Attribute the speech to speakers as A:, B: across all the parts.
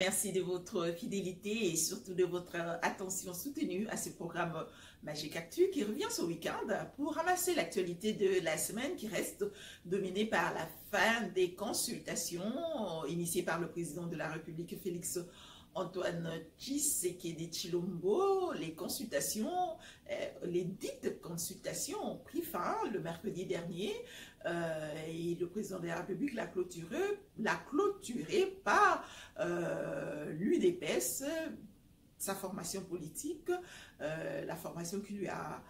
A: Merci de votre fidélité et surtout de votre attention soutenue à ce programme Magic Actu qui revient ce week-end pour ramasser l'actualité de la semaine qui reste dominée par la fin des consultations initiées par le président de la République Félix Antoine Tshisekedi Tshilombo. Les consultations, les dites consultations ont pris fin le mercredi dernier et le président de la République l'a clôturé par l'UDPS, sa formation politique, la formation qui lui a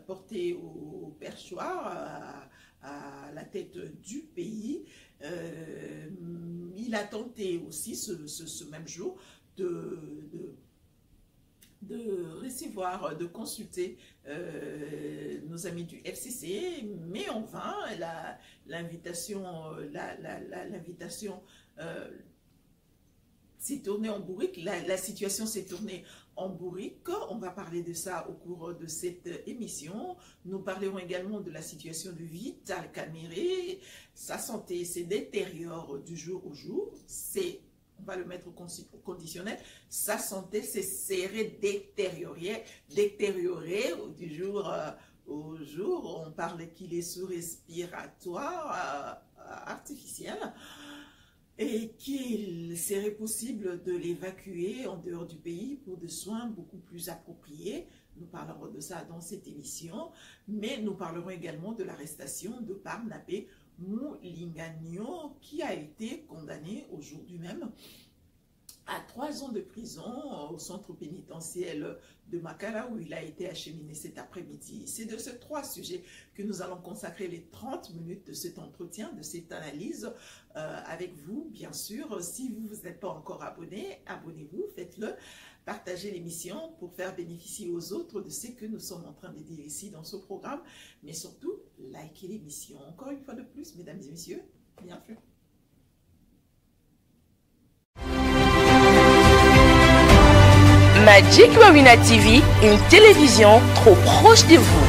A: porté au perchoir à la tête du pays. Il a tenté aussi ce même jour de recevoir, de consulter nos amis du FCC, mais en vain. L'invitation s'est tournée en bourrique, la situation s'est tournée en bourrique. On va parler de ça au cours de cette émission. Nous parlerons également de la situation de Vital Kamerhe. Sa santé se détériore du jour au jour. On va le mettre au conditionnel. Sa santé serait détériorée du jour au jour. On parle qu'il est sous respiratoire artificiel et qu'il serait possible de l'évacuer en dehors du pays pour des soins beaucoup plus appropriés. Nous parlerons de ça dans cette émission, mais nous parlerons également de l'arrestation de Barnabé Mulingagno qui a été condamné aujourd'hui même à 3 ans de prison au centre pénitentiaire de Makala où il a été acheminé cet après-midi. C'est de ces 3 sujets que nous allons consacrer les 30 minutes de cet entretien, de cette analyse avec vous, bien sûr. Si vous n'êtes pas encore abonné, abonnez-vous, faites-le. Partagez l'émission pour faire bénéficier aux autres de ce que nous sommes en train de dire ici dans ce programme, mais surtout, likez l'émission. Encore une fois de plus, mesdames et messieurs, bienvenue.
B: Magic Wawina TV, une télévision trop proche de vous.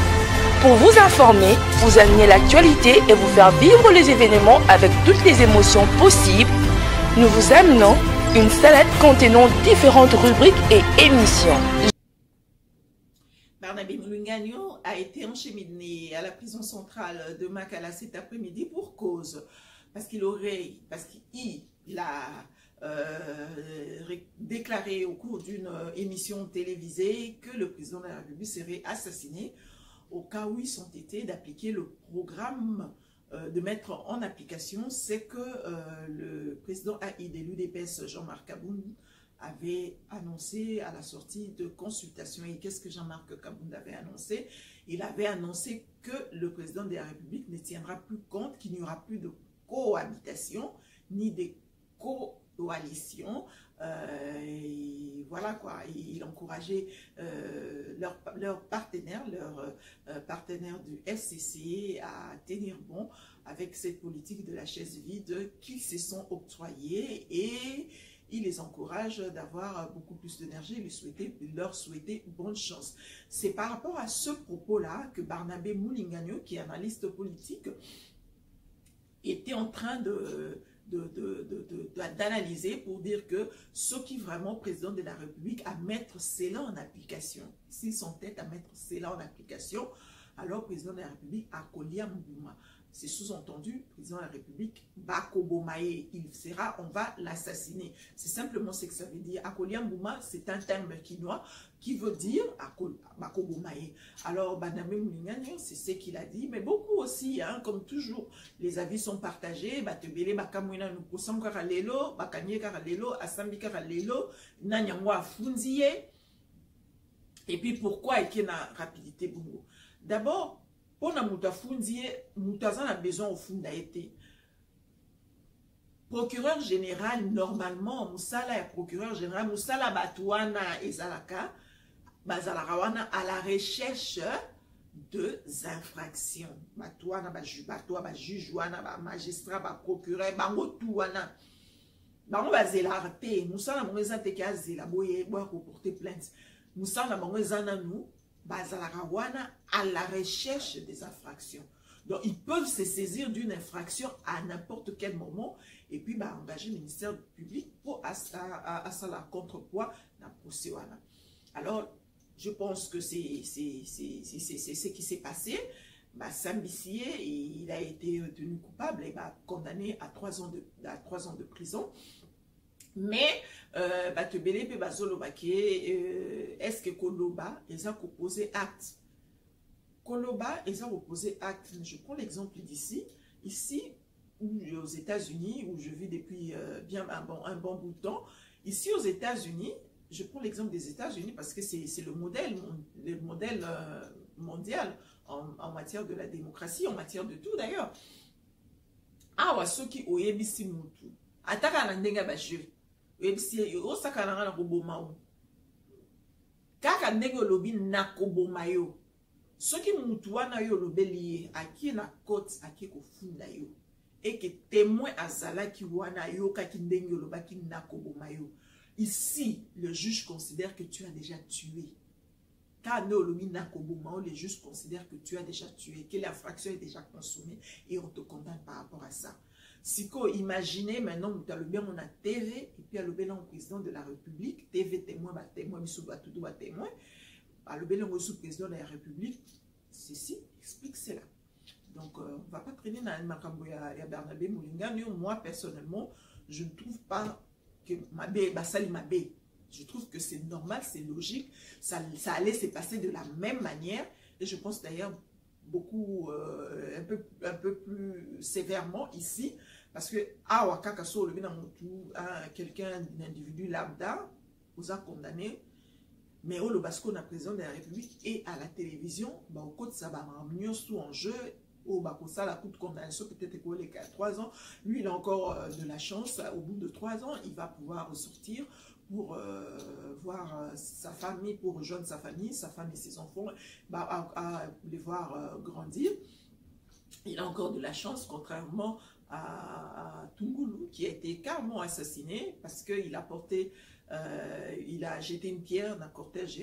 B: Pour vous informer, vous amener l'actualité et vous faire vivre les événements avec toutes les émotions possibles, nous vous amenons une salade contenant différentes rubriques et émissions.
A: Barnabé Mulingagno a été encheminé à la prison centrale de Makala cet après-midi pour cause. Parce qu'il a déclaré au cours d'une émission télévisée que le président de la République serait assassiné au cas où ils sont été d'appliquer le programme, de mettre en application ce que le président AI de l'UDPS, Jean-Marc Kabound, avait annoncé à la sortie de consultation. Et qu'est-ce que Jean-Marc Kabound avait annoncé? Il avait annoncé que le président de la République ne tiendra plus compte, qu'il n'y aura plus de cohabitation ni de coalition. Et voilà quoi, il encourageait leurs partenaires, partenaires du FCC à tenir bon avec cette politique de la chaise vide qu'ils se sont octroyés, et il les encourage d'avoir beaucoup plus d'énergie, leur souhaiter bonne chance. C'est par rapport à ce propos-là que Barnabé Mulingagno, qui est analyste politique, était en train d'analyser pour dire que ceux qui vraiment président de la République à mettre cela en application, s'ils sont tête à mettre cela en application, alors président de la République Akolia Mbouma. C'est sous-entendu, président de la République Bakobomaye, on va l'assassiner. C'est simplement ce que ça veut dire. Akolia Mbouma, c'est un terme quinois qui veut dire Bakobomaye. Alors, Barnabé Mulingagno, c'est ce qu'il a dit, mais beaucoup aussi, hein, comme toujours, les avis sont partagés. Batebele Bakamwina nous poussons karalelo, Bakanye karalelo, Asambi karalelo, Nanyangwa Funziye. Et puis pourquoi est-ce qu'il y a une rapidité bongo? D'abord, pour na muta fundiye, mutazan a besoin au funda été. Procureur général, normalement, Moussala est procureur général, Moussala Batouana et Zalaka, Bazalarawana à la recherche de infractions. Batouana, Batouana, Jujuana, magistrat, procureur, Bangotouana. Bango Bazelarté, Moussala Mouezante Kazela, Boye, Boye, pour porter plainte. Moussala Mouezana nous. Bazalarawana à la recherche des infractions. Donc, ils peuvent se saisir d'une infraction à n'importe quel moment et puis engager le ministère public pour à ça la contrepoids dans le procès. Alors, je pense que c'est ce qui s'est passé. Sambissié, il a été tenu coupable et condamné à 3 ans de prison. Mais, est-ce que Koloba, ils ont opposé acte? Koloba, ils ont opposé acte. Je prends l'exemple d'ici. Ici, aux États-Unis, où je vis depuis bien un bon bout de temps. Ici, aux États-Unis, je prends l'exemple des États-Unis parce que c'est le modèle mondial en matière de la démocratie, en matière de tout d'ailleurs. Awa soki oyebisi mutu ataka na ndenga ba jeu oyebisi osaka na koboma o kaka ndenge olobi na koboma yo soki mutu wana yo lobeli aki na cote aki kofunda yo et que témoin azalaki wana yo kaki ndenge olobaki na koboma yo. Ici le juge considère que tu as déjà tué. Car les juges considèrent que tu as déjà tué, que l'infraction est déjà consommée et on te condamne par rapport à ça. Si vous imaginez maintenant, tu as le bien on a TV et puis le bien on président de la République, TV témoin, témoin, témoin, le bien on président de la République, ceci explique cela. Donc, on ne va pas traîner dans le Makambo et Barnabé Moulinga. Moi, personnellement, je ne trouve pas que Mabé, Basali Mabé. Je trouve que c'est normal, c'est logique, ça allait se passer de la même manière et je pense d'ailleurs beaucoup, un peu plus sévèrement ici parce que quelqu'un d'individu lambda vous a condamné, mais au Lobasco, on a président de la République et à la télévision, au côté ça va mieux sous en jeu. Au Bakosa, la coup de condamnation peut-être qu'il a 3 ans. Lui, il a encore de la chance. Au bout de 3 ans, il va pouvoir ressortir pour voir sa famille, pour rejoindre sa famille, sa femme et ses enfants, à les voir grandir. Il a encore de la chance, contrairement à Tungulu, qui a été carrément assassiné parce qu'il a porté, il a jeté une pierre dans le cortège.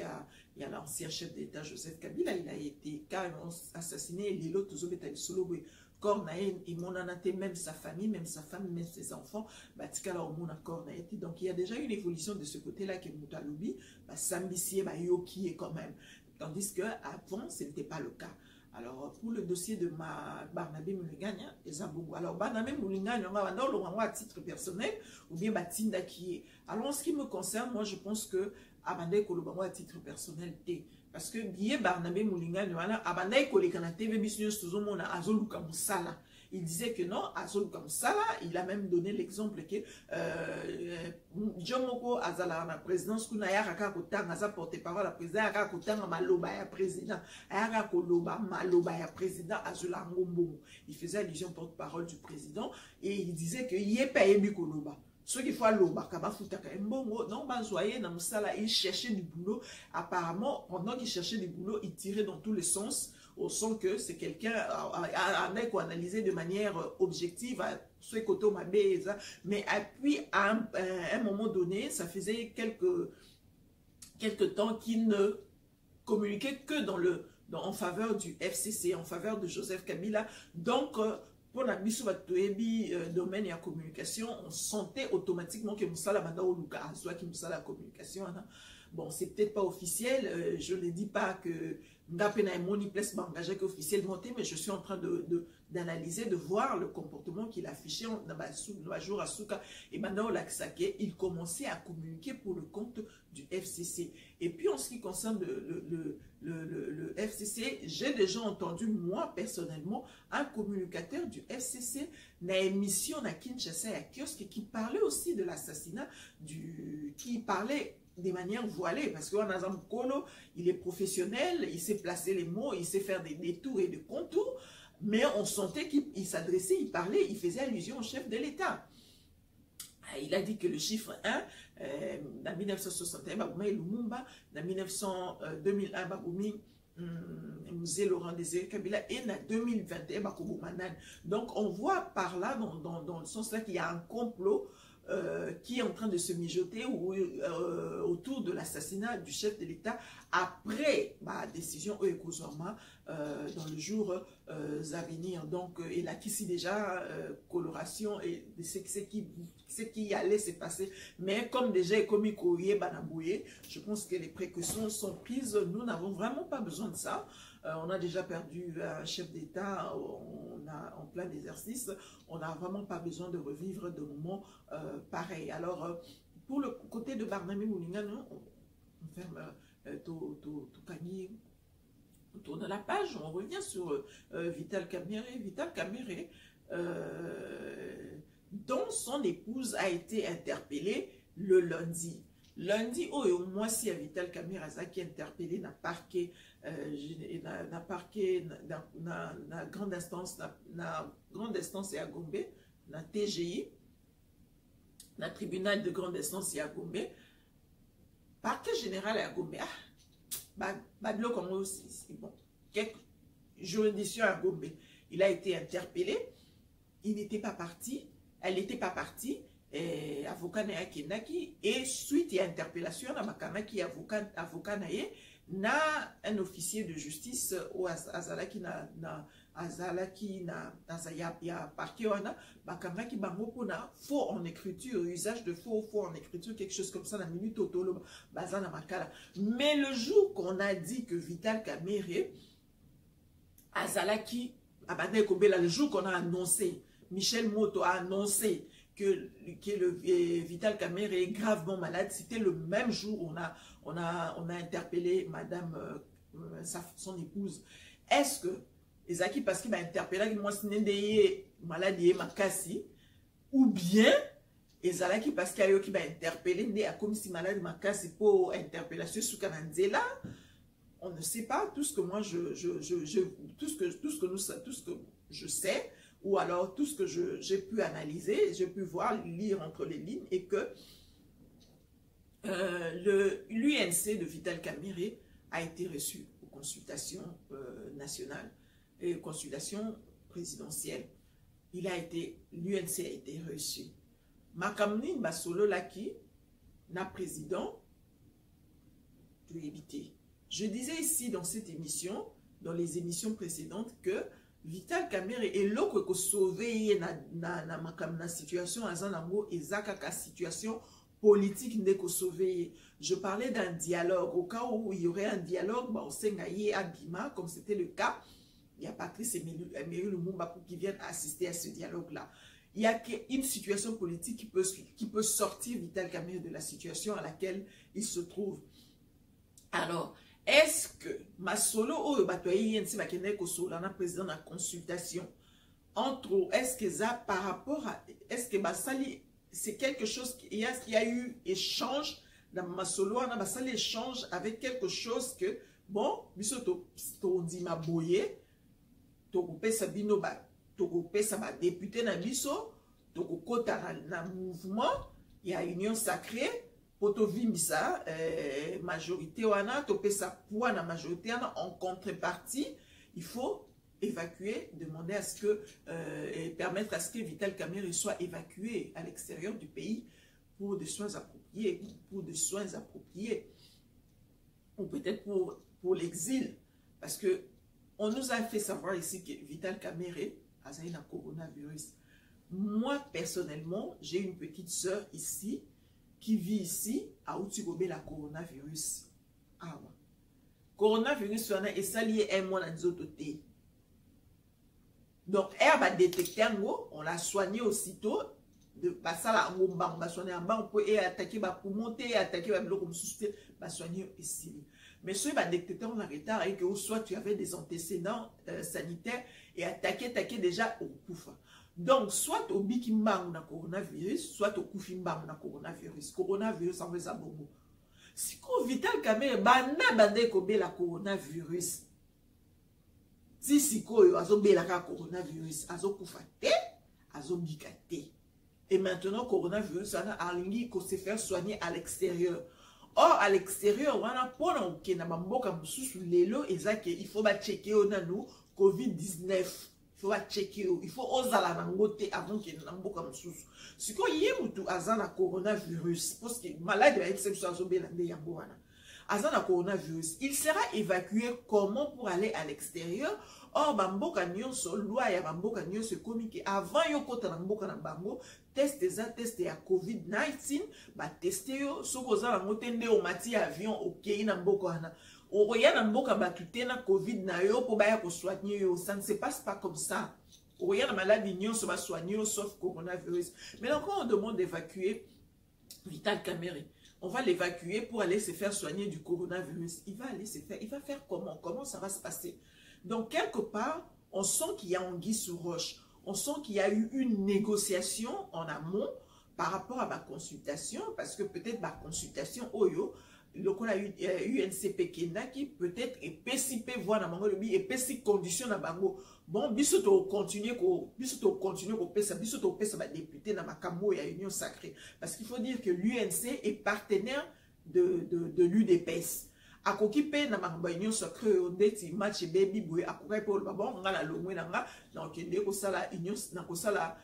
A: Il y a l'ancien chef d'État Joseph Kabila, il a été carrément assassiné. Et l'autre, et même sa famille, même sa femme, même ses enfants, donc il y a déjà une évolution de ce côté-là que Moutalobi, Sambissier, Yoki est quand même. Tandis qu'avant, ce n'était pas le cas. Alors, pour le dossier de Barnabé Moulinganya, alors Barnabé Moulinganya, à titre personnel, ou bien Batinda qui est. Alors, en ce qui me concerne, moi, je pense que Abandé Kolobango à titre personnel, parce que Guy Barnabé Moulinganya, Abandé Kolekana TV Business Tuzomona Azoluka Moussala. Il disait que non, Azoluka Moussala, il a même donné l'exemple que Djomoko Azala la présidence, Kunayaka Kotang, Aza porte-parole à la présidence, Ayaka Kotang, Maloba ya président, Ayaka Koloba, Maloba ya président, Azula Ngombo. Il faisait allusion porte-parole du président et il disait que Yepa Ebi Koloba. Ceux qui font l'oba, non, il cherchait du boulot. Apparemment, pendant qu'il cherchait du boulot, il tirait dans tous les sens, au sens que c'est quelqu'un à analyser de manière objective, ce côté mais puis à un moment donné, ça faisait quelques temps qu'il ne communiquait que en faveur du FCC, en faveur de Joseph Kabila. Donc, pour la domaine et la communication, on sentait automatiquement que Moussala Manda ou Luka Azwa qui Moussala la communication. Bon, c'est peut-être pas officiel, je ne dis pas que Ngapena et Moni Place m'engageait officiellement, mais je suis en train d'analyser, de voir le comportement qu'il affichait dans jour à Souka et maintenant il commençait à communiquer pour le compte du FCC. Et puis en ce qui concerne le FCC, j'ai déjà entendu, moi personnellement, un communicateur du FCC dans l'émission à Kinshasa à Kiosque qui parlait aussi de l'assassinat, qui parlait de manière voilée, parce que Kolo, il est professionnel, il sait placer les mots, il sait faire des détours et des contours, mais on sentait qu'il s'adressait, il parlait, il faisait allusion au chef de l'État. Il a dit que le chiffre 1, en 1961, Babouma et Lumumba, en 2001, Baboumi, Musée Laurent Désiré Kabila, et en 2021, Bakobo Manan. Donc on voit par là, dans le sens là, qu'il y a un complot qui est en train de se mijoter autour de l'assassinat du chef de l'État après ma décision dans le jour à venir. Donc, il a ici déjà coloration et ce qui allait se passer. Mais comme déjà comme je pense que les précautions sont prises. Nous n'avons vraiment pas besoin de ça. On a déjà perdu un chef d'État en plein exercice. On n'a vraiment pas besoin de revivre de moments pareils. Alors, pour le côté de Barnami Moulinga, on ferme on tourne la page, on revient sur Vital Kamerhe. Vital Kamerhe, dont son épouse a été interpellée le lundi. Lundi, au moins, si Vital Kamerhe qui est interpellé dans la grande instance et à Gombe, dans TGI, dans le tribunal de grande instance et à Gombe, parquet général à Gombe, bon, quelques juridictions à Gombe, il a été interpellé, il n'était pas parti, elle n'était pas partie, avocat na Kendaki, et suite à interpellation, avocat na un officier de justice ou azalaki na parquet wana bakangaki bango pona faux en écriture, usage de faux en écriture, quelque chose comme ça na minute autolo bazana makala. Mais le jour qu'on a dit que Vital Kamerhe azalaki abade kobela, le jour qu'on a annoncé, Michel Moto a annoncé que le Vital Kamerhe est gravement malade, c'était le même jour où on a interpellé madame, son épouse. Est-ce que Ezaki parce qu'il m'a interpellé moi c'est maladie makasi, ou bien Ezaki parce qu'il y a qui m'a interpellé comme si maladie makasi pour interpellation sous Kananzela. On ne sait pas. Tout ce que moi tout ce que je sais, ou alors tout ce que j'ai pu analyser, j'ai pu voir, lire entre les lignes, et que l'UNC de Vital Kamerhe a été reçu aux consultations nationales et consultations présidentielles. L'UNC a été reçu. Makamni Basolo Laki, na président, de éviter. Je disais ici dans cette émission, dans les émissions précédentes, que Vital Kamerhe est là pour sauver la situation à situation politique n'est que sauver. Je parlais d'un dialogue. Au cas où il y aurait un dialogue, on s'engaille à Bima, comme c'était le cas. Il y a Patrice Emery Lumumba qui viennent assister à ce dialogue-là. Il y a une situation politique qui peut sortir Vital Kamerhe de la situation à laquelle il se trouve. Alors, est-ce que Masolo ou Batoyi Yensi Makene Kosola na président de consultation entre est-ce que ça par rapport à est-ce que Basali c'est quelque chose il y a eu échange dans Masolo on a Basali échange avec quelque chose que bon bisoto to ndi maboye to kopesa bino ba to kopesa ba député na biso to kokota na mouvement il y a union sacrée. Potovimisa, majorité wana, topé sa poids na majorité en contrepartie, il faut évacuer, demander à ce que, et permettre à ce que Vital Kamerhe soit évacué à l'extérieur du pays pour des soins appropriés, ou peut-être pour l'exil, parce que on nous a fait savoir ici que Vital Kamerhe a un coronavirus. Moi personnellement, j'ai une petite sœur ici qui vit ici à Outikobe la coronavirus. Ah ouais. Coronavirus, et ça lié un mois dans les. Donc, elle va détecter un mot, on l'a soigné aussitôt. De passer à on va soigner en bas, on peut attaquer, pour monter, attaquer, comme souci, va soigner ici. Mais ce qui va détecter en retard et que soit tu avais des antécédents sanitaires et attaquer déjà au pouf. Donc, soit au bikimba na coronavirus, soit au kufimba na coronavirus. Coronavirus en fait bobo. Si Vital Kamerhe bande kobe la coronavirus. Si siko yo azo be la coronavirus, azo kufate, azo bikate. Et maintenant coronavirus ana alingi ko se faire soigner à l'extérieur. Or à l'extérieur, on a pona ke na mboka mususu lelo ezake il faut ba checker ona nous COVID-19. faut checker, il faut oser la nangote avant qu'il n'en boit comme sous. Ce qu'on y est mutu azana coronavirus, parce que malade avec cette chose belande yamboana. Azana coronavirus, il sera évacué comment pour aller à l'extérieur? Or bamboka nyonso loi ya bamboka nyonso komiki avant yo kota na mboka na bango test ya COVID-19 ba tester yo soko za bango tende o mati avion okei na mboka wana. Oya na mboka batute na COVID na yo po baya ko soigner yo, ça ne se passe pas comme ça. Oya na maladie nyonso ba soigner yo sauf coronavirus. Mais quand on demande d'évacuer Vital Kamerhe, on va l'évacuer pour aller se faire soigner du coronavirus. Il va faire comment? Comment ça va se passer? Donc, quelque part, on sent qu'il y a anguille sous roche. On sent qu'il y a eu une négociation en amont par rapport à ma consultation, parce que peut-être ma consultation, Oyo, le qu'on a eu UNCP Kenda qui peut-être est PCP voix dans mango et PCP condition dans bango. Bon, bisoto continuer ko pesa bisoto pesa ba député dans ma cambo et union sacrée, parce qu'il faut dire que l'UNC est partenaire de l'UDPS. Akokipe na makamba union sacrée ondeti match baby boy akokai pour le bon ngala longwe nanga donc ndeko sala union na ko sala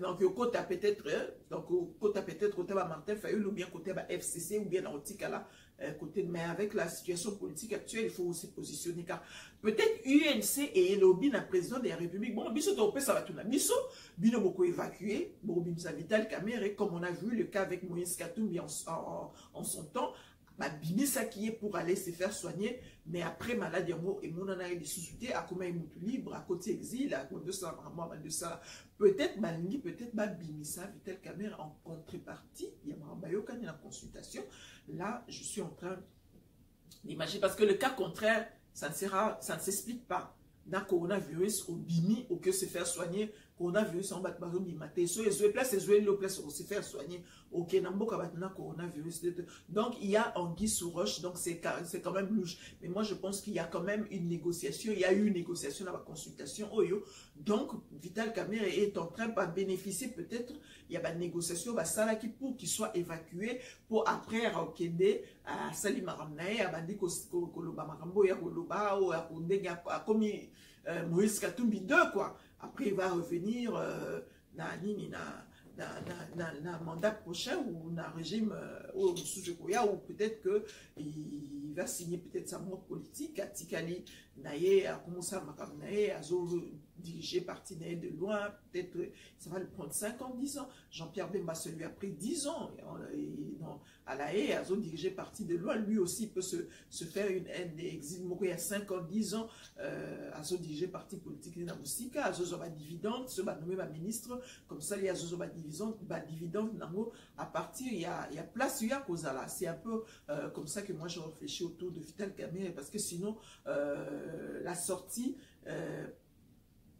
A: donc côté peut-être donc côté peut-être côté ba Martin Fayulu ou bien côté ba FCC ou bien na otikala côté, mais avec la situation politique actuelle il faut aussi positionner car peut-être UNC et lobby na président de la République bon biso to pesa batuna biso bino boko évacuer bon bimsa Vital Kamerhe comme on a vu le cas avec Moïse Katumbi en son temps. Bimisa qui est pour aller se faire soigner, mais après maladie et mon anaï de sous-souté à comment il est libre, à côté exil, à côté de ça, peut-être Malingi, peut-être Bimisa, Vital Kamerhe en contrepartie, il y a Marambayoka dans la consultation. Là, je suis en train d'imaginer, parce que le cas contraire, ça ne s'explique pas. Dans le coronavirus, au bimi, au que se faire soigner, coronavirus en bas de baron bimaté, so les place pour se faire soigner, ok, n'amboka batna coronavirus. Donc il y a anguille sous roche, donc c'est quand même louche. Mais moi je pense qu'il y a quand même une négociation, il y a eu une négociation dans la consultation, oyo. Donc Vital Kamerhe est en train de bénéficier peut-être, il y a une négociation, bah ça là qui pour qu'il soit évacué, pour après Raokende, à Salimaramnae, à Bandi Koloba Marambo, ya Koloba, ou à Kondé, à Komi Moïse Katumbi 2 quoi. Après, il va revenir dans un mandat prochain ou dans un régime ou peut-être qu'il va signer peut-être sa mort politique. À Tikali, Naye a commencé à Makamnaye, à diriger parti de loin. Peut-être ça va lui prendre 5 ans, 10 ans. Jean-Pierre Bemba, celui a pris 10 ans. À la haie, à diriger parti de loin. Lui aussi peut se faire une haine d'exil. Il y a 5 ans, 10 ans, à diriger parti politique de Namusika, à Zozoba dividende, ce va nommer ma ministre. Comme ça, il y a Zozoba dividende. À partir, il y a place, il y a Kozala. C'est un peu comme ça que moi je réfléchis autour de Vital Kamerhe, parce que sinon, la sortie,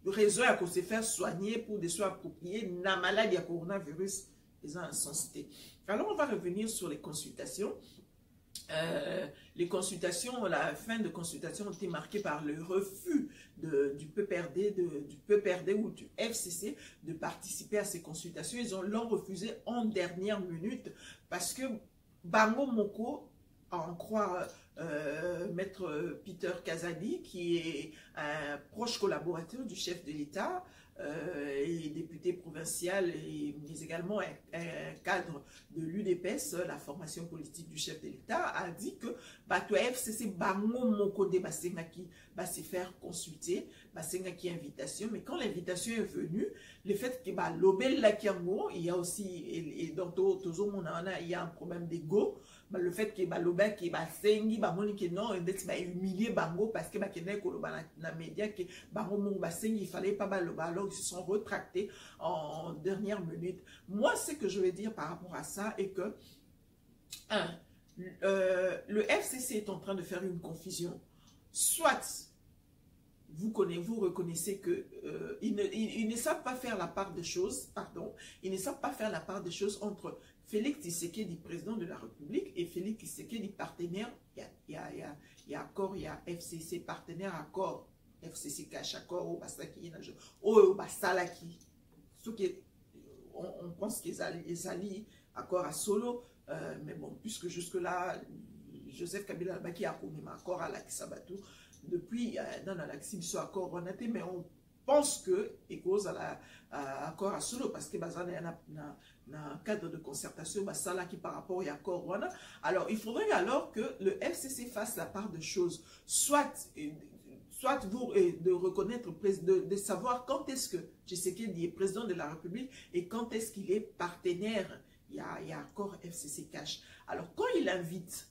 A: raison à se faire soigner pour des soins appropriés, na maladie à coronavirus, ils ont insensité. Alors, on va revenir sur les consultations. Les consultations, la fin de consultation ont été marquées par le refus du PPRD ou du FCC de participer à ces consultations. Ils l'ont refusé en dernière minute parce que Bango Moko, à en croire Maître Peter Kazadi, qui est un proche collaborateur du chef de l'État, et député provincial, mais également un cadre de l'UDPS, la formation politique du chef de l'État, a dit que Bato FCC Bango Mokonde Basengaki va se faire consulter, Basengaki invitation, mais quand l'invitation est venue, le fait que l'Obel Lakiango, il y a aussi, et dans Tozo Monana, il y a un problème d'ego. Le fait que l'Obel qui Basengi, Bamoni non, il humilié Bango parce que Bakene Koloba na média que Bango Mon Basengi, il fallait pas Baloba, alors ils se sont retractés en dernière minute. Moi, ce que je veux dire par rapport à ça est que le FCC est en train de faire une confusion. Soit vous reconnaissez que ils ne savent pas faire la part des choses, pardon, ils ne savent pas faire la part des choses entre Félix Tshisekedi, président de la République, et Félix Tshisekedi, partenaire. Il y a accord, il y a FCC, partenaire, accord, FCC cache accord, au Basaki, au Basalaki. On pense qu'ils allient accord à Solo, mais bon, puisque jusque-là, Joseph Kabila qui a connu accord à l'Akisabatou. Depuis, dans l'Axi, ils sont accord, mais pense que et cause à l'accord à solo parce que bazana un cadre de concertation basala qui par rapport à l'accord wana. Alors il faudrait alors que le FCC fasse la part de choses, soit vous de reconnaître, de savoir quand est-ce que Tshisekedi est président de la République et quand est-ce qu'il est partenaire. Il y a accord FCC cash. Alors quand il invite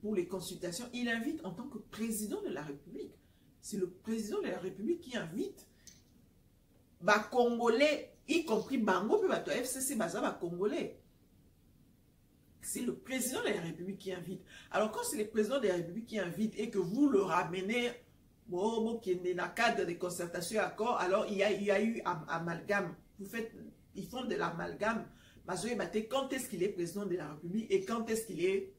A: pour les consultations, il invite en tant que président de la République. C'est le président de la République qui invite les Congolais, y compris Bango, puis FCC, Congolais. C'est le président de la République qui invite. Alors quand c'est le président de la République qui invite et que vous le ramenez qui est dans le cadre des concertations accords, alors il y a eu amalgame. Ils font de l'amalgame. Quand est-ce qu'il est président de la République et quand est-ce qu'il est,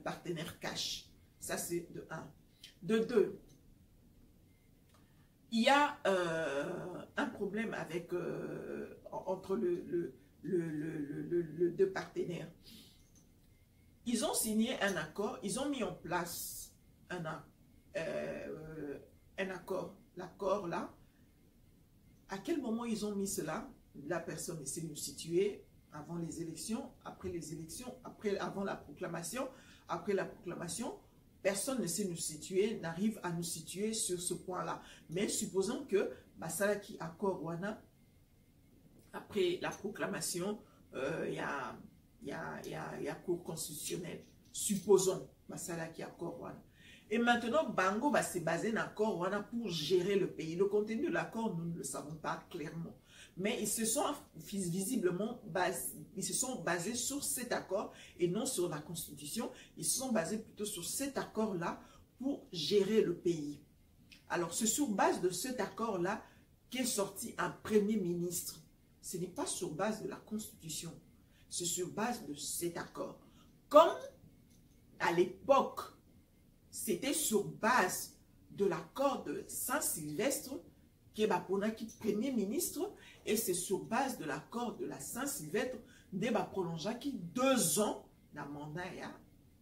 A: partenaire cash. Ça c'est de 1. De 2. Il y a un problème avec entre le deux partenaires. Ils ont signé un accord, ils ont mis en place un accord. L'accord là, à quel moment ils ont mis cela? La personne essaie de nous situer avant les élections, après les élections, avant la proclamation, après la proclamation. Personne ne sait nous situer, n'arrive à nous situer sur ce point-là. Mais supposons que Basalaki accord wana, après la proclamation, il y a cour constitutionnelle. Supposons Basalaki accord wana. Et maintenant, Bango va se baser dans l'accord wana pour gérer le pays. Le contenu de l'accord, nous ne le savons pas clairement. Mais ils se sont visiblement basés sur cet accord et non sur la Constitution. Ils se sont basés plutôt sur cet accord-là pour gérer le pays. Alors, c'est sur base de cet accord-là qu'est sorti un premier ministre. Ce n'est pas sur base de la Constitution. C'est sur base de cet accord. Comme à l'époque, c'était sur base de l'accord de Saint-Sylvestre qui est premier ministre et c'est sur base de l'accord de la Saint-Sylvestre de prolongé qui 2 ans dans le mandat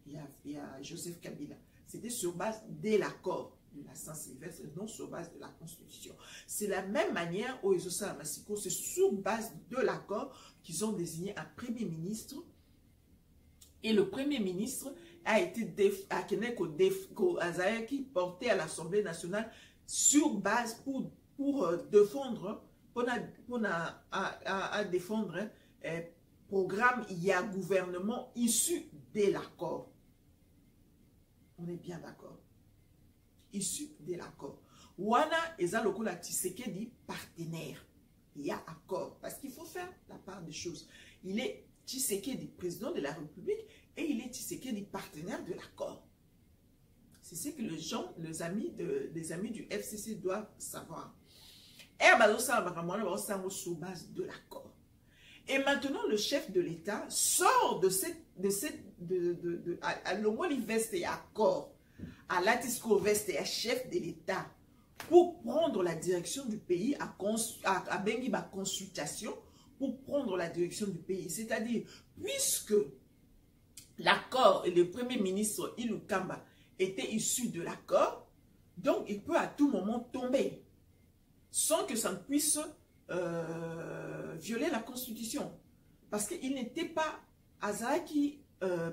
A: il y a Joseph Kabila. C'était sur base de l'accord de la Saint-Sylvestre et non sur base de la Constitution. C'est la même manière au Ezosa Masiko, c'est sur base de l'accord qu'ils ont désigné un premier ministre et le premier ministre a été porté à l'Assemblée nationale sur base pour défendre, défendre programme, il y a gouvernement issu de l'accord. On est bien d'accord. Issu de l'accord. Wana eza lokola Tshisekedi partenaire. Il y a accord. Parce qu'il faut faire la part des choses. Il est Tshisekedi président de la République et il est Tshisekedi partenaire de l'accord. C'est ce que les amis du FCC doivent savoir. Et sur base de l'accord. Et maintenant, le chef de l'État sort à l'Omoli Veste et accord, à Latisco Veste et chef de l'État, pour prendre la direction du pays, à Bengiba consultation, pour prendre la direction du pays. C'est-à-dire, puisque l'accord et le premier ministre Ilukamba était issu de l'accord, donc il peut à tout moment tomber, sans que ça ne puisse violer la Constitution. Parce qu'il n'était pas Aza qui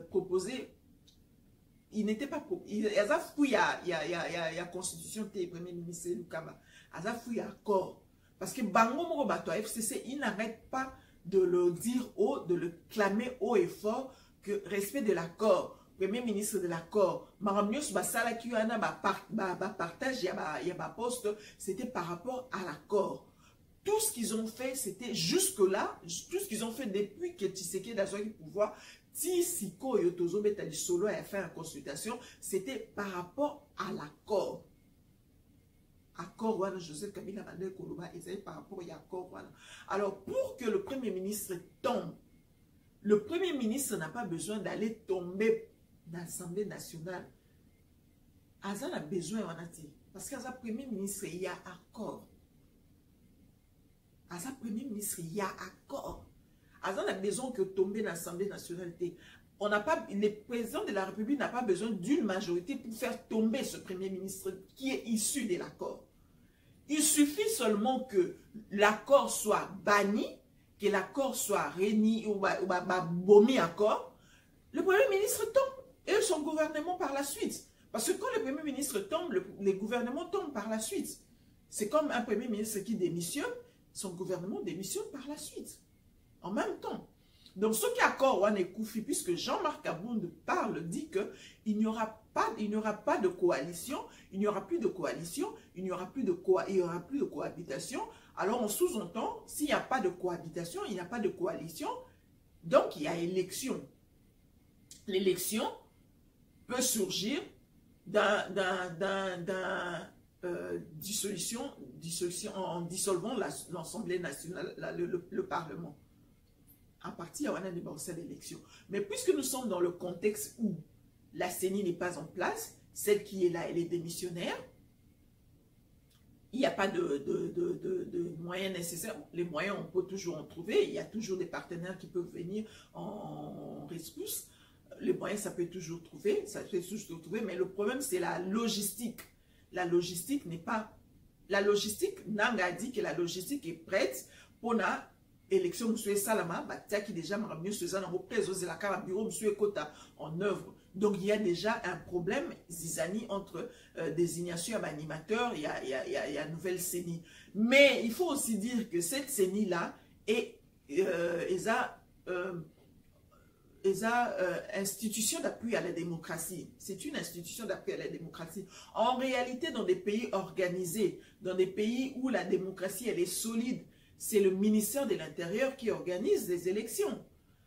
A: proposait, il n'était pas Aza fouille la Constitution du Premier ministre Lukamba. Aza fouille accord. Parce que Bango Moro Bato FCC, il n'arrête pas de le dire haut, de le clamer haut et fort, que respect de l'accord. Premier ministre de l'accord, Maramios Basala Kiwana partage, il y a poste, c'était par rapport à l'accord. Tout ce qu'ils ont fait, c'était jusque-là, tout ce qu'ils ont fait depuis que Tshisekedi a eu le pouvoir, Tsiko Yotozo Betali Solo a fait une consultation, c'était par rapport à l'accord. Accord, voilà, Joseph Kabila Bandé Koloba, et c'est par rapport à l'accord, voilà. Alors, pour que le Premier ministre tombe, le Premier ministre n'a pas besoin d'aller tomber dans l'Assemblée nationale. Azan a besoin, parce qu'Azan Premier ministre, il y a accord. Azan Premier ministre, il y a accord. Azan a besoin que tomber dans l'Assemblée nationale. Le président de la République n'a pas besoin d'une majorité pour faire tomber ce Premier ministre qui est issu de l'accord. Il suffit seulement que l'accord soit banni, que l'accord soit réuni ou bomi accord, le Premier ministre tombe et son gouvernement par la suite. Parce que quand le Premier ministre tombe, les gouvernements tombent par la suite. C'est comme un Premier ministre qui démissionne, son gouvernement démissionne par la suite. En même temps. Donc, ce qui accord Wane Koufi, puisque Jean-Marc Abound parle, dit qu'il n'y aura pas de coalition, il n'y aura plus de coalition, il n'y aura plus de cohabitation. Alors, on sous-entend, s'il n'y a pas de cohabitation, il n'y a pas de coalition, donc il y a élection. L'élection peut surgir dissolution en dissolvant l'Assemblée nationale, le Parlement. À partir de l'élection. Mais puisque nous sommes dans le contexte où la CENI n'est pas en place, celle qui est là, elle est démissionnaire, il n'y a pas de moyens nécessaires. Les moyens, on peut toujours en trouver. Il y a toujours des partenaires qui peuvent venir en rescousse. Les moyens, ça peut toujours trouver. Mais le problème, c'est la logistique. La logistique n'est pas... La logistique, Nanga dit que la logistique est prête pour la élection monsieur Salama, qui déjà mieux Suzanne représente la carte bureau monsieur Kota en œuvre. Donc il y a déjà un problème zizani entre désignation d'animateurs, il y a nouvelle CENI. Mais il faut aussi dire que cette CENI là est institution d'appui à la démocratie. C'est une institution d'appui à la démocratie. En réalité, dans des pays organisés, dans des pays où la démocratie elle est solide, c'est le ministère de l'Intérieur qui organise les élections.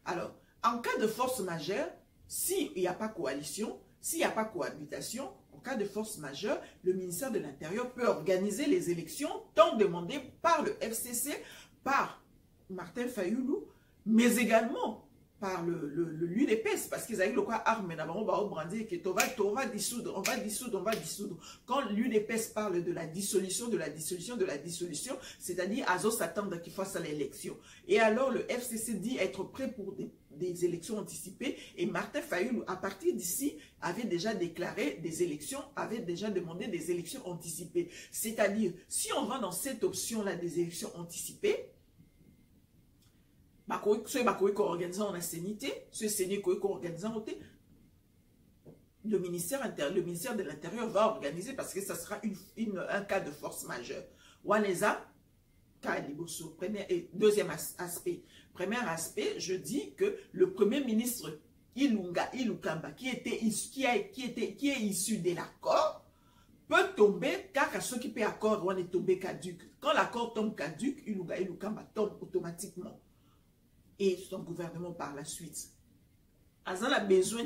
A: Alors, en cas de force majeure, s'il n'y a pas coalition, s'il n'y a pas cohabitation, en cas de force majeure, le ministère de l'Intérieur peut organiser les élections tant demandées par le FCC, par Martin Fayoulou, mais également par l'UDPS, parce qu'ils avaient le quoi arme, on va brandir que on va dissoudre, on va dissoudre. Quand l'UDPS parle de la dissolution, c'est-à-dire Azo s'attendre qu'il fasse l'élection. Et alors le FCC dit être prêt pour des élections anticipées, et Martin Fayoulou, à partir d'ici, avait déjà déclaré des élections, avait déjà demandé des élections anticipées. C'est-à-dire, si on va dans cette option-là des élections anticipées, le ministère de l'Intérieur va organiser parce que ça sera un cas de force majeure. Deuxième aspect. Premier aspect, je dis que le Premier ministre Ilukamba, qui est issu de l'accord, peut tomber car à ceux qui paient accord, on est tombé caduc. Quand l'accord tombe caduc, Ilukamba tombe automatiquement. Et son gouvernement par la suite. Azan a besoin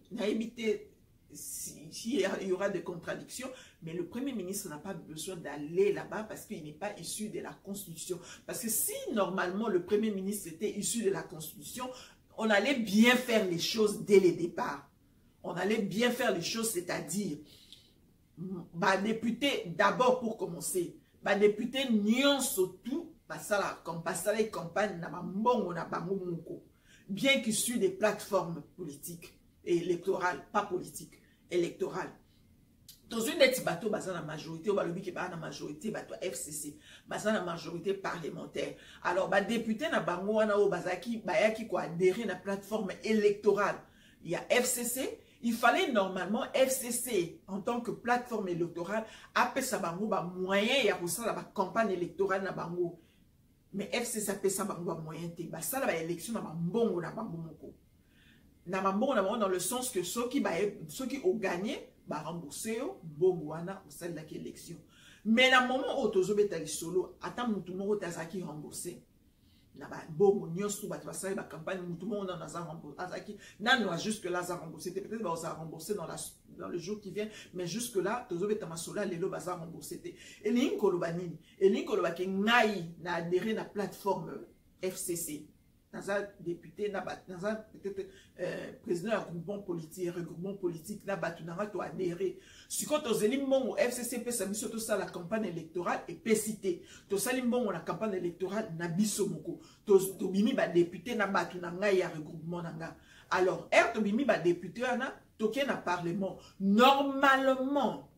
A: d'éviter s'il y aura des contradictions, mais le Premier ministre n'a pas besoin d'aller là-bas parce qu'il n'est pas issu de la Constitution. Parce que si normalement le Premier ministre était issu de la Constitution, on allait bien faire les choses dès le départ. On allait bien faire les choses, c'est-à-dire, député, d'abord pour commencer, député Nyon Sotou, bien qu'issu des plateformes politiques et électorales, pas politiques, électorales. Dans une des bateaux, la majorité, la majorité, FCC, la majorité parlementaire. Alors, député na bango na o bazaki bayaki ko adhérer na plateforme électorale. Il y a FCC. Il fallait normalement FCC en tant que plateforme électorale appeler sa bango moyen ya la campagne électorale na bango. Mais FCC appelle ça moyen te. Ça la élection na mbongo na bango moko. Na mbongo na bango dans le sens que ceux qui ont gagné ba rembourser mbongo wana au sein de l'élection. Mais na moment où tozo betali solo, attends mutu moko tazaki rembourser. Na ba mbongo nyonso ba basali ba campagne mutu moko na za rembourser. Azaki nano jusque là za rembourser, peut-être ba za rembourser dans le jour qui vient, mais jusque là tozo betama solo lelo ba za rembourser te. Et l'inko lobanini, et l'inko lobake ngai na adhérer na plateforme FCC. Dans un député, dans un peut-être président d'un regroupement politique, tu n'as adhéré. Si quand tu as mon FCC, tu as la campagne électorale et tu cité. Tu as la campagne électorale, tu as bimi député, tu as regroupement. Alors, tu as bimi député, tu as un parlement. Normalement,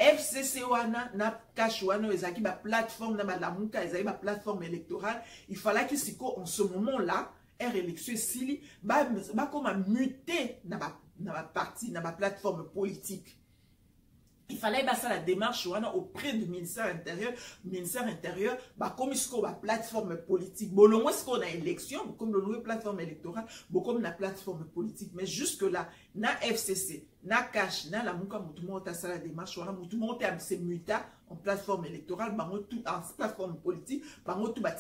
A: FCC wana na cash wana ezaki ba plateforme na ba lamuka ezaki ba plateforme électorale. Il fallait que siko en ce moment-là élection sili ba comme muter na ba parti na ba plateforme politique. Il fallait faire la démarche auprès du ministère intérieur. Le ministère intérieur, comme il y a une plateforme politique, bon, est-ce qu'on a une élection, comme une plateforme électorale, comme une plateforme politique. Mais jusque-là, na FCC, na cash, na la mouka, tout le monde a la démarche, tout le monde a ses muta en plateforme électorale, en plateforme politique, tout la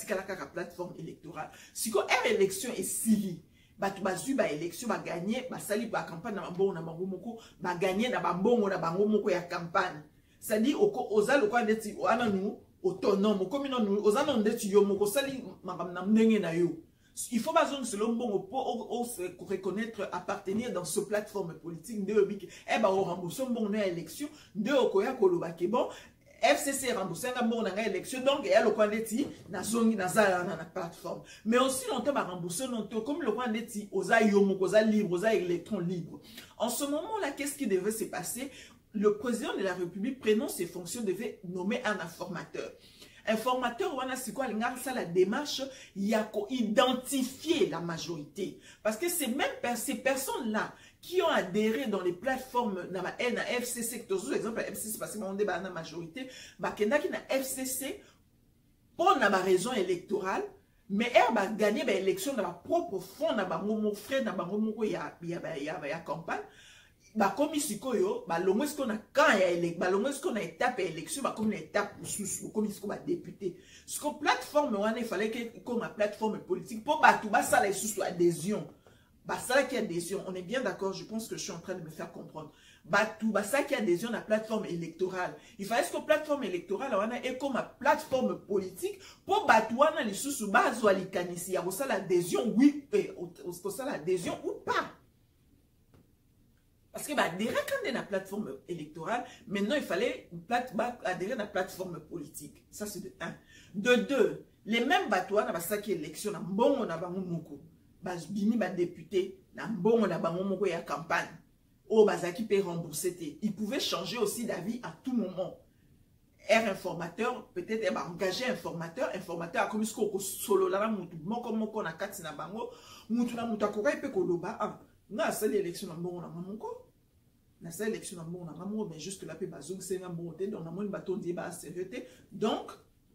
A: plateforme électorale. Si une élection est sili, batu bazu ba élection ba gagner ba sali ba campagne na mbongo na bango moko ba gagner na ba mbongo na bango moko ya campagne, ça dit oza lokwa ndeti wana nu autonome comme non oza non ndeti yo moko sali makam na ndenge na yo. Il faut pas que selon bon pour reconnaître appartenir dans ce plateforme politique de biki e ba o rembourser bon na élection de okoya koloba ke bon FCC remboursé un bon dans l'élection, donc il y a le coin d'éti, na zongi na zala na plateforme. Mais aussi longtemps à rembourser longtemps comme le coin d'éti, aux aïomo, aux libres, aux électrons libres. En ce moment-là, qu'est-ce qui devait se passer? Le président de la République, prenant ses fonctions, devait nommer un informateur. Informateur, c'est quoi la démarche, il y a identifier la majorité. Parce que c'est même ces personnes-là qui ont adhéré dans les plateformes dans la FCC, par exemple, la FCC, parce qu'on est dans la majorité, qui na FCC pour la raison électorale, mais elle va gagner l'élection dans la propre fond, dans la frais, dans la campagne. Comme ici, ce qu'on a quand il y a ce qu'on a étape élection, comme une étape sous comme ce qu'on a député. Ce qu'on plateforme, il fallait que comme plateforme politique pour tout ça les sous adhésion. Ça qui adhésion, on est bien d'accord, je pense que je suis en train de me faire comprendre. Ça qui adhésion à la plateforme électorale. Il fallait que la plateforme électorale est comme une plateforme politique pour batouana les sous base ou à l'icanisi. Il y a ça l'adhésion, oui, ça l'adhésion ou pas. Parce que adhérer quand on est la plateforme électorale, maintenant il fallait adhérer à la plateforme politique. Ça c'est de 1. De 2, les mêmes batouana ça qui est élection, bon on a moko. Bini ba député na mbongo na bango moko ya campagne o bazaki peut rembourser. Il pouvait changer aussi d'avis à tout moment. Informateur peut-être engager informateur a comme ce ko solo la mutu moko na kati na bango mutu na mutu akoka pe ko loba na sali élection na mbongo na moko na sali élection na mbongo na moko mais jusque là pe bazong c'est na mbongo te donc na moni baton di ba sérieuté donc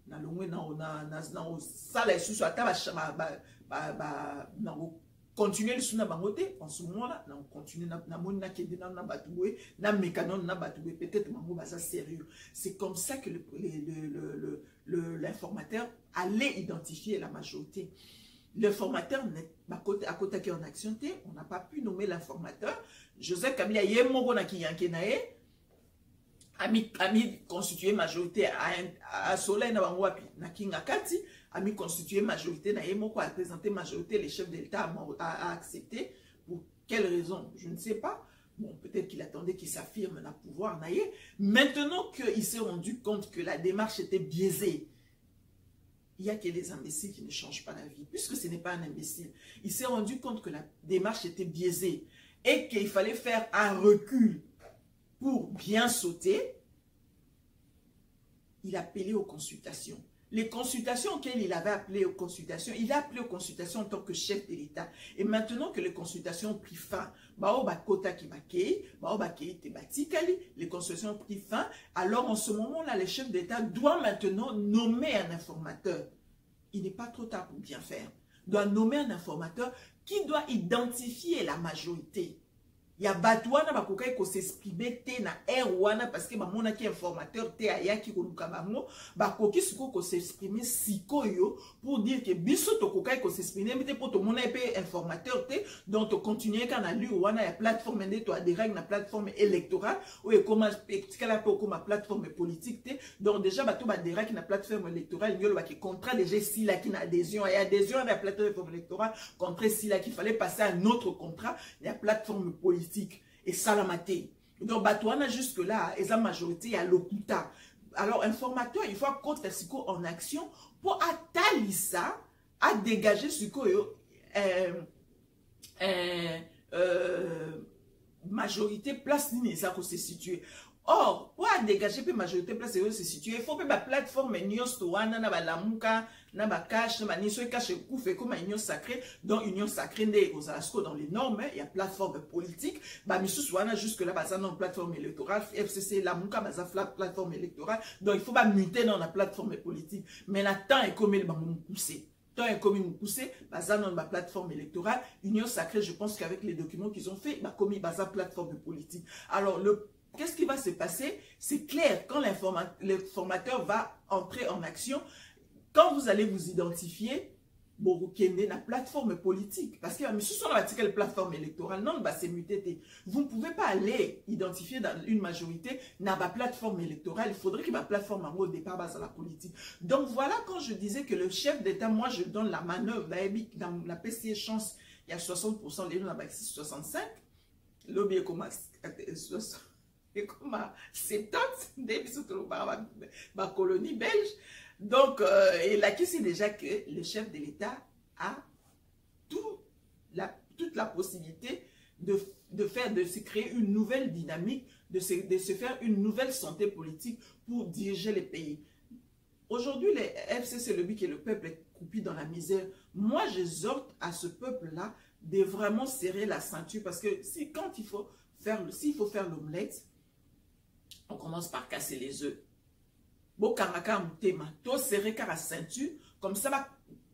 A: na longwe na sala sous ata ba continuer le sous na bangote en ce moment là on continue na moni na kende na batoué na mécanon na batoué peut-être bango baza sérieux. C'est comme ça que l'informateur allait identifier la majorité. L'informateur n'est pas à côté qui en action, on n'a pas pu nommer l'informateur. Joseph Kabila yemoko na kiyankenae ami constitué majorité à Soleil na bango wapi na Kingakati, ami constitué majorité na yemoko a présenté majorité, les chefs de l'État a accepté. Pour quelle raison? Je ne sais pas. Bon, peut-être qu'il attendait qu'il s'affirme dans le pouvoir. Maintenant qu'il s'est rendu compte que la démarche était biaisée, il n'y a que les imbéciles qui ne changent pas la vie, puisque ce n'est pas un imbécile. Il s'est rendu compte que la démarche était biaisée et qu'il fallait faire un recul pour bien sauter. Il a appelé aux consultations. Les consultations auxquelles il avait appelé aux consultations, il a appelé aux consultations en tant que chef de l'État. Et maintenant que les consultations ont pris fin, les consultations ont pris fin, alors en ce moment-là, le chef d'État doit maintenant nommer un informateur. Il n'est pas trop tard pour bien faire. Il doit nommer un informateur qui doit identifier la majorité. Il y a batouana bakoka ko s'exprimer te na erwana parce que bamona ki informateur te ayaki ko luka bango bakoki siko ko s'exprimer sikoyo pour dire que biso to koka ko s'exprimer mais pour to mona pe informateur te donc to continuer kana lui wana ya plateforme ndé to adhérer na plateforme électorale ou e comment tikala pe comme plateforme politique te donc déjà bato ba adhérer na plateforme électorale ngolo ba ki contrat déjà si la ki na adhésion et adhésion à la plateforme électorale contrat si la qu'il fallait passer à un autre contrat la plateforme politique et salamaté. Donc, Batouana jusque-là, et la majorité à l'Okuta. Alors, informateur, il faut contre Siko en action pour attaquer ça, à dégager Siko majorité place ligne ça qu'on s'est situé. Or, pour dégager la majorité place se situer, il faut que la plateforme Nyostoana, na Lamuka, na Bakash, na Niso Kache Koufé, comme union sacrée, donc union sacrée aux Alasco dans les normes, il y a plateforme politique, bah Missouswana jusque-là, bah ça non plateforme électorale, FCC, Lamuka, bah ça plateforme électorale, donc il faut pas muter dans la plateforme politique. Mais la temps est comme il va nous pousser. Tant est comme nous pousser, bah ça dans la plateforme électorale, union sacrée, je pense qu'avec les documents qu'ils ont fait, bah comme il va ça plateforme politique. Alors qu'est-ce qui va se passer? C'est clair, quand l'informateur va entrer en action, quand vous allez vous identifier, vous avez la plateforme politique. Parce que si sur la plateforme électorale, non, c'est muté. Vous ne pouvez pas aller identifier dans une majorité dans la plateforme électorale. Il faudrait que la plateforme au départ base à la politique. Donc voilà quand je disais que le chef d'État, moi je donne la manœuvre, dans la PCA chance, il y a 60%, les gens dans 65%, l'objet comme et comme à 70 ma colonie belge. Donc, et là, c'est déjà que le chef de l'État a toute la possibilité de se créer une nouvelle dynamique, de se faire une nouvelle santé politique pour diriger les pays. Aujourd'hui, les FCC, le but que le peuple est coupé dans la misère. Moi, j'exhorte à ce peuple-là de vraiment serrer la ceinture parce que quand il faut s'il faut faire l'omelette, on commence par casser les œufs. Bon, karaka mutema, to serrer la ceinture, comme ça va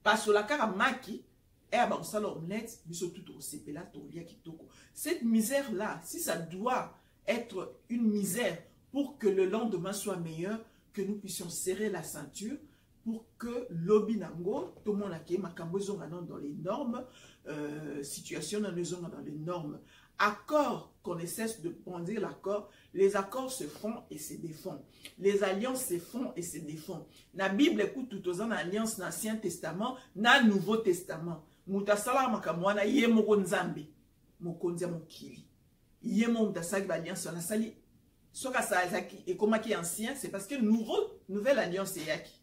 A: passer la cara maki, et à bon ça l'omelette, biso tout au sepela, to lia kitoko. Cette misère-là, si ça doit être une misère pour que le lendemain soit meilleur, que nous puissions serrer la ceinture pour que l'obinango, tout le monde a qui makambo dans les normes, situation dans les normes. Accords, qu'on ne cesse de brandir l'accord, les accords se font et se défont. Les alliances se font et se défont. La Bible écoute tout aux ans alliance dans l'Ancien Testament, dans le Nouveau Testament. Mutasala makamwana ye moko nzambe, mokonzi mokili. Ye montasaki alliance na sali. Soka saazaki et comme qui ancien, c'est parce que nouvelle alliance est yaki.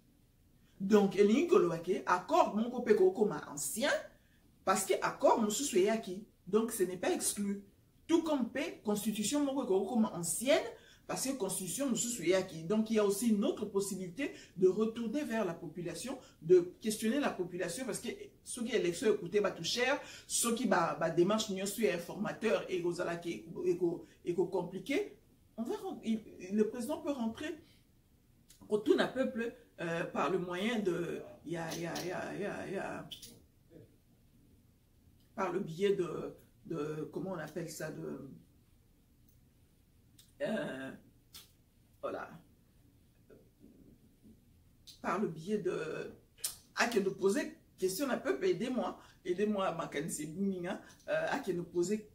A: Donc elingi kolobake accord mon kopeko comme ancien parce que accord mon sous yaki. Donc ce n'est pas exclu. Tout comme paix, constitution comme ancienne, parce que constitution nous soucie qui. Donc il y a aussi une autre possibilité de retourner vers la population, de questionner la population, parce que ceux qui élections écoutent tout cher, ceux qui démarche n'y sont informateurs et compliqué, le président peut rentrer pour tout un peuple par le moyen de par le biais de comment on appelle ça, voilà, par le biais de que nous poser question un peu, aidez-moi Makansi Bouminga, à que nous poser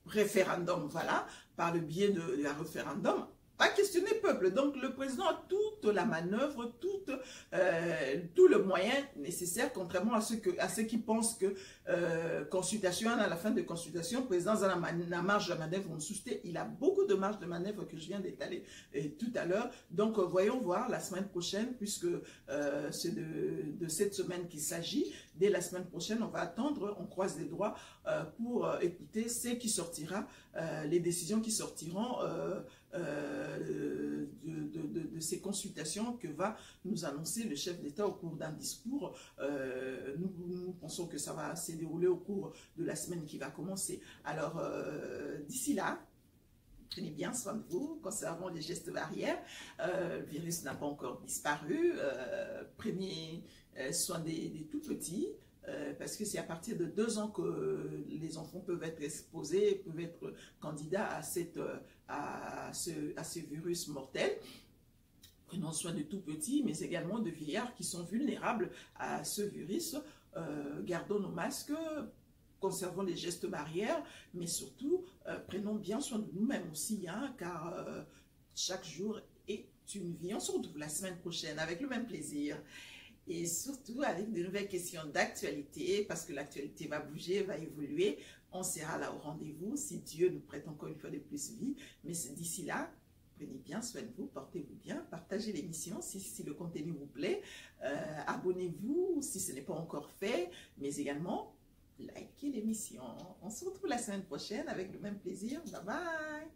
A: référendum, voilà, par le biais de la référendum, pas questionner le peuple. Donc le président a toute la manœuvre, tout le moyen nécessaire, contrairement à ceux qui pensent que consultation, à la fin de consultation, le président a la marge de manœuvre, il a beaucoup de marge de manœuvre que je viens d'étaler tout à l'heure. Donc voyons voir la semaine prochaine, puisque c'est de cette semaine qu'il s'agit. Dès la semaine prochaine, on va attendre, on croise les doigts pour écouter ce qui sortira, les décisions qui sortiront de ces consultations que va nous annoncer le chef d'État au cours d'un discours. Nous pensons que ça va se dérouler au cours de la semaine qui va commencer. Alors, d'ici là, prenez bien soin de vous, conservons les gestes barrières. Le virus n'a pas encore disparu. Prenez soin des tout petits. Parce que c'est à partir de 2 ans que les enfants peuvent être exposés, peuvent être candidats à ce virus mortel. Prenons soin de tout petits, mais également de vieillards qui sont vulnérables à ce virus. Gardons nos masques, conservons les gestes barrières, mais surtout, prenons bien soin de nous-mêmes aussi, hein, car chaque jour est une vie. On se retrouve la semaine prochaine avec le même plaisir. Et surtout avec de nouvelles questions d'actualité, parce que l'actualité va bouger, va évoluer. On sera là au rendez-vous, si Dieu nous prête encore une fois de plus vie. Mais d'ici là, prenez bien soin de vous, portez-vous bien, partagez l'émission si le contenu vous plaît. Abonnez-vous si ce n'est pas encore fait, mais également, likez l'émission. On se retrouve la semaine prochaine avec le même plaisir. Bye bye!